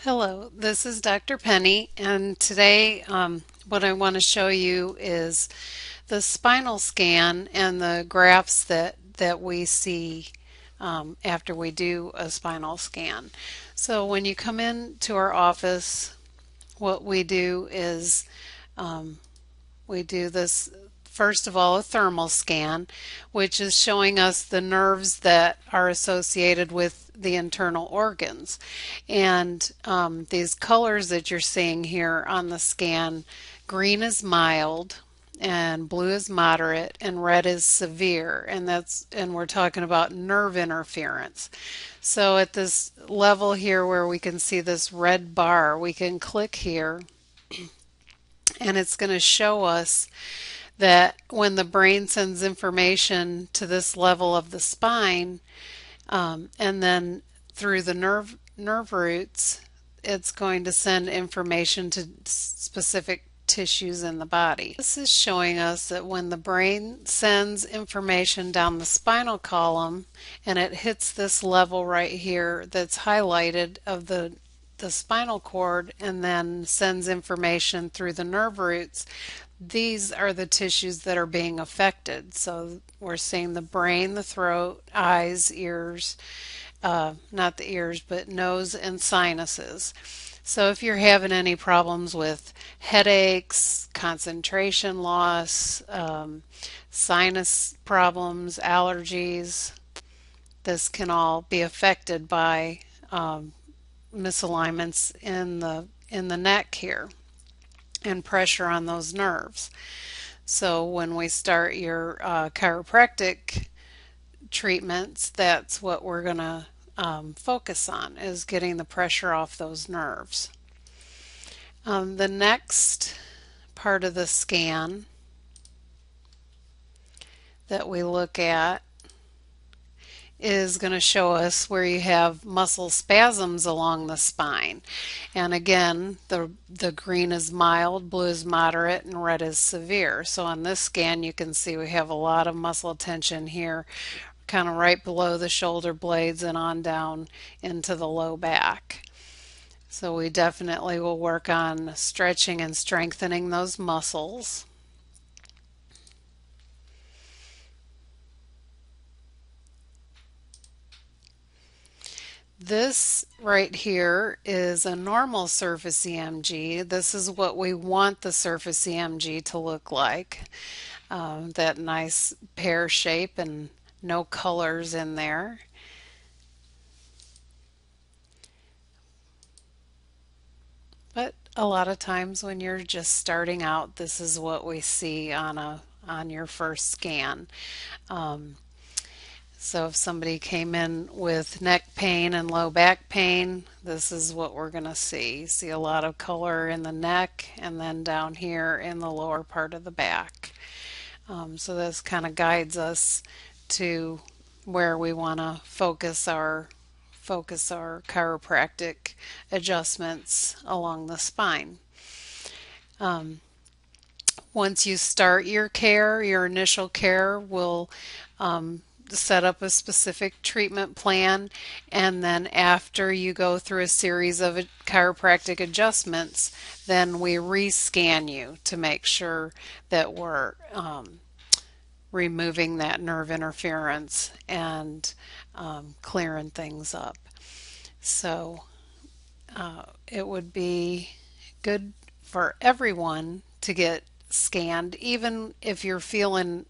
Hello, this is Dr. Penny, and today what I want to show you is the spinal scan and the graphs that we see after we do a spinal scan. So when you come into our office, what we do is um, we do this first of all a thermal scan, which is showing us the nerves that are associated with the internal organs. And these colors that you're seeing here on the scan, green is mild, and blue is moderate, and red is severe, and we're talking about nerve interference. So at this level here where we can see this red bar, we can click here and it's going to show us that when the brain sends information to this level of the spine, and then through the nerve roots, it's going to send information to specific tissues in the body. This is showing us that when the brain sends information down the spinal column and it hits this level right here that's highlighted of the spinal cord and then sends information through the nerve roots, these are the tissues that are being affected. So we're seeing the brain, the throat, eyes, ears, not the ears, but nose and sinuses. So if you're having any problems with headaches, concentration loss, sinus problems, allergies, this can all be affected by misalignments in the neck here and pressure on those nerves. So when we start your chiropractic treatments, that's what we're going to focus on, is getting the pressure off those nerves. The next part of the scan that we look at is going to show us where you have muscle spasms along the spine. And again, the green is mild, blue is moderate, and red is severe. So on this scan you can see we have a lot of muscle tension here, kind of right below the shoulder blades and on down into the low back. So we definitely will work on stretching and strengthening those muscles. This right here is a normal surface EMG. This is what we want the surface EMG to look like. That nice pear shape and no colors in there. But a lot of times when you're just starting out, this is what we see on your first scan. So if somebody came in with neck pain and low back pain, this is what we're going to see. You see a lot of color in the neck and then down here in the lower part of the back. So this kind of guides us to where we want to focus our chiropractic adjustments along the spine. Once you start your care, your initial care will set up a specific treatment plan, and then after you go through a series of chiropractic adjustments, then we rescan you to make sure that we're removing that nerve interference and clearing things up. So it would be good for everyone to get scanned, even if you're feeling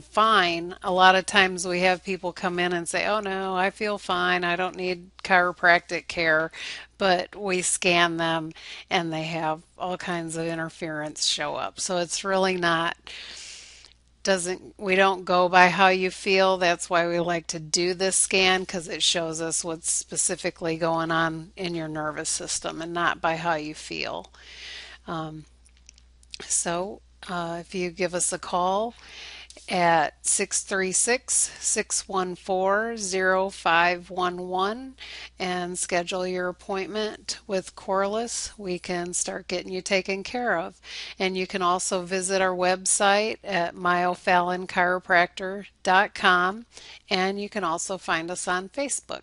fine. A lot of times we have people come in and say, oh no, I feel fine, I don't need chiropractic care, but we scan them and they have all kinds of interference show up. So it's really not, we don't go by how you feel. That's why we like to do this scan, because it shows us what's specifically going on in your nervous system and not by how you feel. If you give us a call at 636-614-0511 and schedule your appointment with Corliss, we can start getting you taken care of. And you can also visit our website at myofallonchiropractor.com, and you can also find us on Facebook.